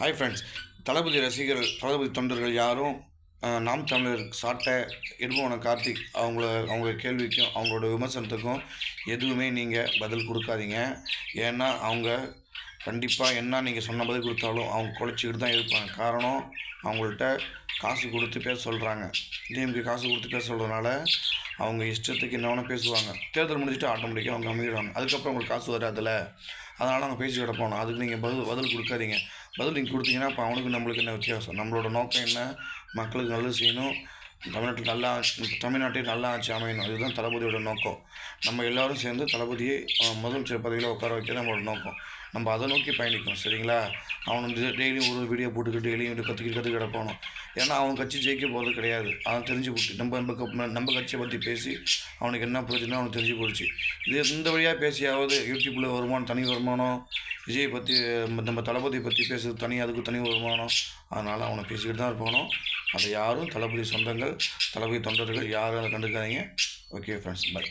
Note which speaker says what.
Speaker 1: Hi friends. தளபதி ரசிகர்கள், தளபதி தொண்டர்கள் யாரும் நாம் தமிழர் சாட்டை இடும்பவன கார்த்திக் அவங்க கேள்விக்கும் அவங்களோட விமர்சனத்துக்கும் எதுவுமே நீங்கள் பதில் கொடுக்காதீங்க. ஏன்னா அவங்க கண்டிப்பாக என்ன நீங்கள் சொன்ன பதில் கொடுத்தாலும் அவங்க குலைச்சிக்கிட்டு தான் இருப்பாங்க. காரணம், அவங்கள்ட்ட காசு கொடுத்து பேச சொல்கிறாங்க. டிஎம்கே காசு கொடுத்து பேச சொல்கிறதுனால அவங்க இஷ்டத்துக்கு என்ன வேணால் பேசுவாங்க. தேர்தல் முடிஞ்சுட்டு ஆட்டோமேட்டிக்காக அவங்க அமைதிடுவாங்க. அதுக்கப்புறம் உங்களுக்கு காசு வராதில்ல, அதனால் அவங்க பேசி கிடப்போம். அதுக்கு நீங்கள் பதில் கொடுக்காதீங்க. பதில் நீங்கள் கொடுத்தீங்கன்னா அப்போ அவனுக்கு நம்மளுக்கு என்ன வித்தியாசம்? நம்மளோட நோக்கம் என்ன? மக்களுக்கு நல்லது செய்யணும், தமிழ்நாட்டில் நல்லா ஆட்சி அமையணும். இதுதான் தளபதியோட நோக்கம். நம்ம எல்லோரும் சேர்ந்து தளபதியை முதலமைச்சர் பதவியில் உட்கார வைக்கிறது நம்மளோட நோக்கம். நம்ம அதை நோக்கி பயணிக்கணும், சரிங்களா? அவன் வந்து டெய்லியும் ஒரு வீடியோ போட்டுக்கிட்டு டெய்லியும் கற்றுக்கிட்டு போகணும். ஏன்னா அவன் கட்சி ஜெயிக்க போகிறது கிடையாது. அவன் தெரிஞ்சு போட்டு நம்ம கட்சியை பற்றி பேசி அவனுக்கு என்ன பிரச்சனை அவனுக்கு தெரிஞ்சு போயிடுச்சு. இது இந்த வழியாக பேசியாவது யூடியூப்பில் வருமானம், தனி வருமானம், விஜய் பற்றி நம்ம தளபதி பற்றி பேசுறது தனி, அதுக்கு தனி வருமானம். அதனால் அவனை பேசிக்கிட்டு தான் இருப்பானோ. அதை யாரும் தளபதி சொந்தங்கள், தளபதி தொண்டர்கள் யாரும் அதை கண்டுக்காதீங்க. Okay friends, by.